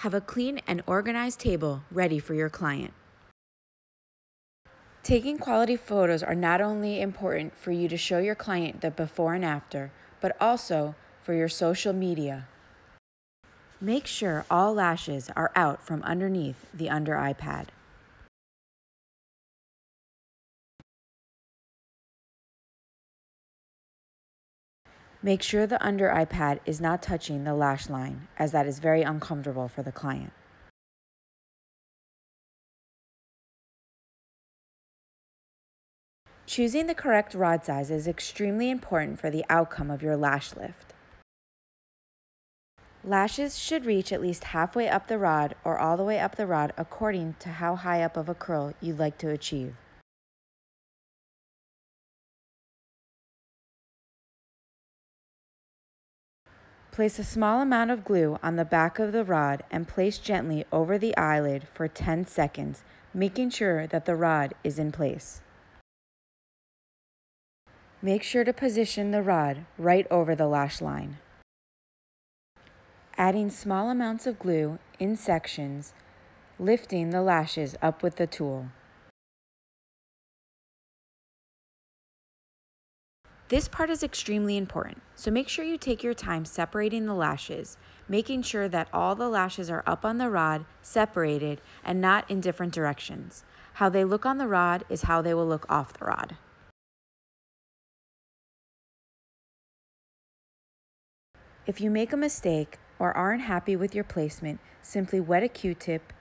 Have a clean and organized table ready for your client. Taking quality photos are not only important for you to show your client the before and after, but also for your social media. Make sure all lashes are out from underneath the under eye pad. Make sure the under eye pad is not touching the lash line, as that is very uncomfortable for the client. Choosing the correct rod size is extremely important for the outcome of your lash lift. Lashes should reach at least halfway up the rod or all the way up the rod according to how high up of a curl you'd like to achieve. Place a small amount of glue on the back of the rod and place gently over the eyelid for 10 seconds, making sure that the rod is in place. Make sure to position the rod right over the lash line. Adding small amounts of glue in sections, lifting the lashes up with the tool. This part is extremely important, so make sure you take your time separating the lashes, making sure that all the lashes are up on the rod, separated, and not in different directions. How they look on the rod is how they will look off the rod. If you make a mistake or aren't happy with your placement, simply wet a Q-tip,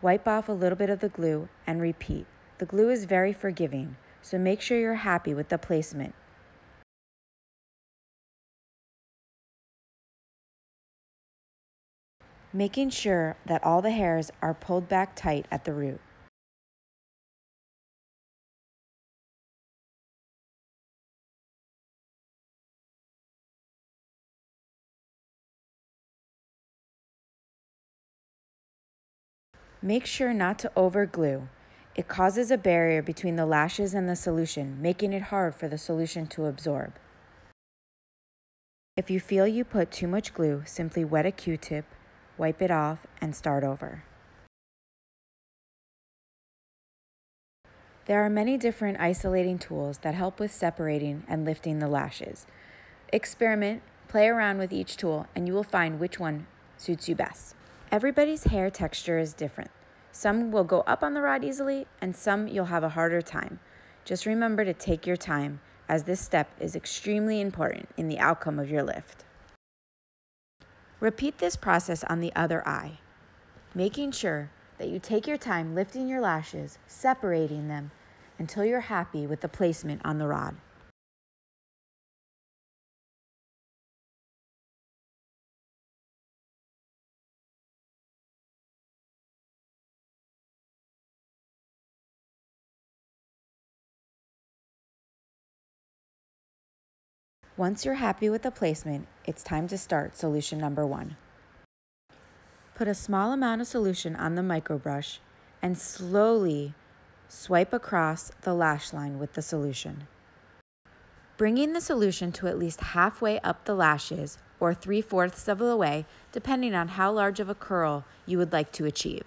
wipe off a little bit of the glue, and repeat. The glue is very forgiving, so make sure you're happy with the placement. Making sure that all the hairs are pulled back tight at the root. Make sure not to overglue. It causes a barrier between the lashes and the solution, making it hard for the solution to absorb. If you feel you put too much glue, simply wet a Q-tip, wipe it off, and start over. There are many different isolating tools that help with separating and lifting the lashes. Experiment, play around with each tool, and you will find which one suits you best. Everybody's hair texture is different. Some will go up on the rod easily, and some you'll have a harder time. Just remember to take your time, as this step is extremely important in the outcome of your lift. Repeat this process on the other eye, making sure that you take your time lifting your lashes, separating them, until you're happy with the placement on the rod. Once you're happy with the placement, it's time to start solution number 1. Put a small amount of solution on the microbrush and slowly swipe across the lash line with the solution. Bringing the solution to at least halfway up the lashes or 3/4 of the way, depending on how large of a curl you would like to achieve.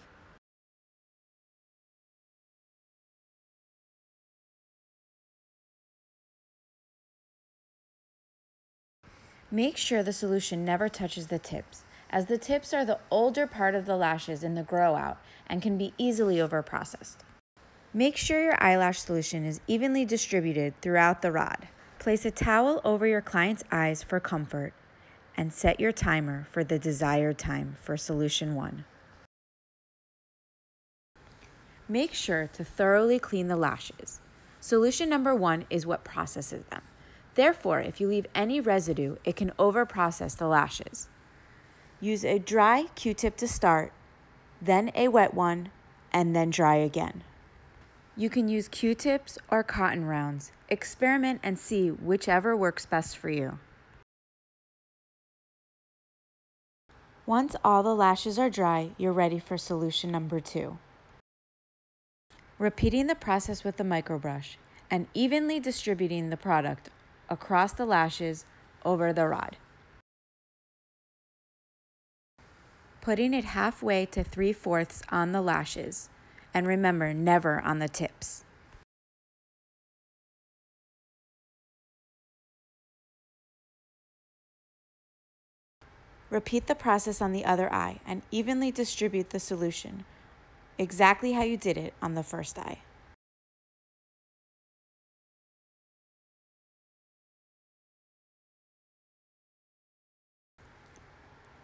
Make sure the solution never touches the tips, as the tips are the older part of the lashes in the grow out and can be easily overprocessed. Make sure your eyelash solution is evenly distributed throughout the rod. Place a towel over your client's eyes for comfort and set your timer for the desired time for solution 1. Make sure to thoroughly clean the lashes. Solution number 1 is what processes them. Therefore, if you leave any residue, it can overprocess the lashes. Use a dry Q-tip to start, then a wet one, and then dry again. You can use Q-tips or cotton rounds. Experiment and see whichever works best for you. Once all the lashes are dry, you're ready for solution number 2. Repeating the process with the microbrush and evenly distributing the product across the lashes over the rod. putting it halfway to 3/4 on the lashes, and remember, never on the tips. Repeat the process on the other eye and evenly distribute the solution, exactly how you did it on the first eye.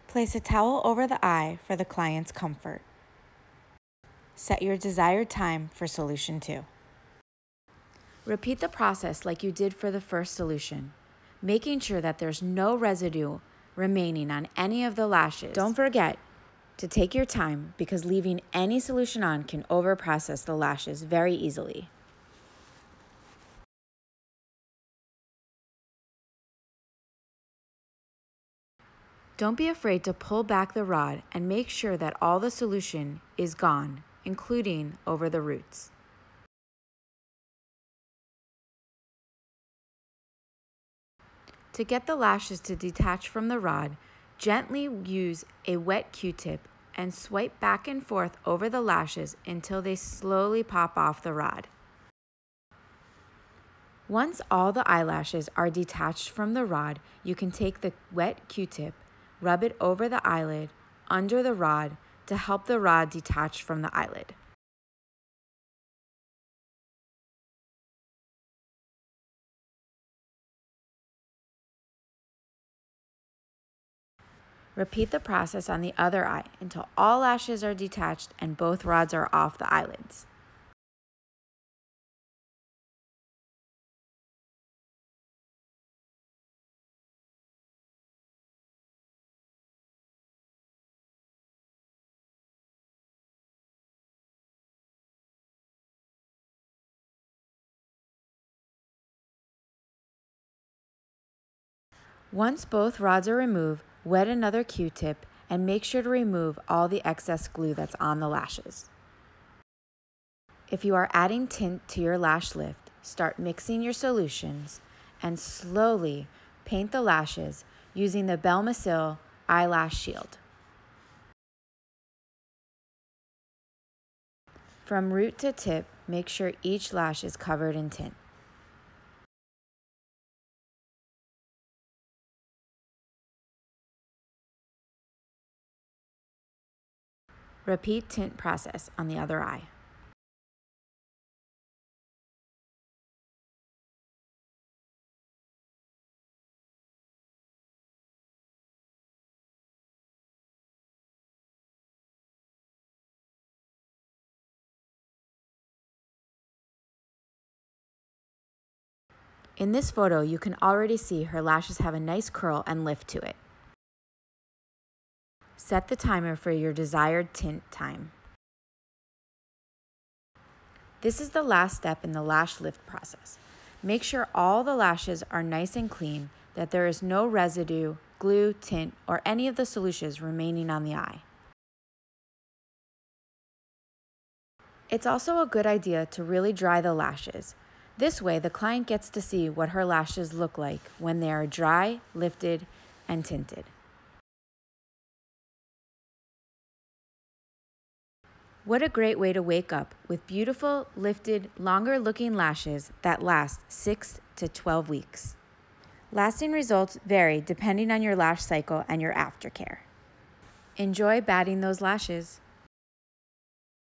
Place a towel over the eye for the client's comfort. Set your desired time for solution 2. Repeat the process like you did for the first solution, making sure that there's no residue remaining on any of the lashes. Don't forget to take your time because leaving any solution on can overprocess the lashes very easily. Don't be afraid to pull back the rod and make sure that all the solution is gone, including over the roots. To get the lashes to detach from the rod, gently use a wet Q-tip and swipe back and forth over the lashes until they slowly pop off the rod. Once all the eyelashes are detached from the rod, you can take the wet Q-tip, rub it over the eyelid, under the rod, to help the rod detach from the eyelid. Repeat the process on the other eye until all lashes are detached and both rods are off the eyelids. Once both rods are removed, wet another Q-tip and make sure to remove all the excess glue that's on the lashes. If you are adding tint to your lash lift, start mixing your solutions and slowly paint the lashes using the Belmasil eyelash shield. From root to tip, make sure each lash is covered in tint. Repeat tint process on the other eye. In this photo, you can already see her lashes have a nice curl and lift to it. Set the timer for your desired tint time. This is the last step in the lash lift process. Make sure all the lashes are nice and clean, that there is no residue, glue, tint, or any of the solutions remaining on the eye. It's also a good idea to really dry the lashes. This way, the client gets to see what her lashes look like when they are dry, lifted, and tinted. What a great way to wake up with beautiful, lifted, longer-looking lashes that last 6 to 12 weeks. Lasting results vary depending on your lash cycle and your aftercare. Enjoy batting those lashes.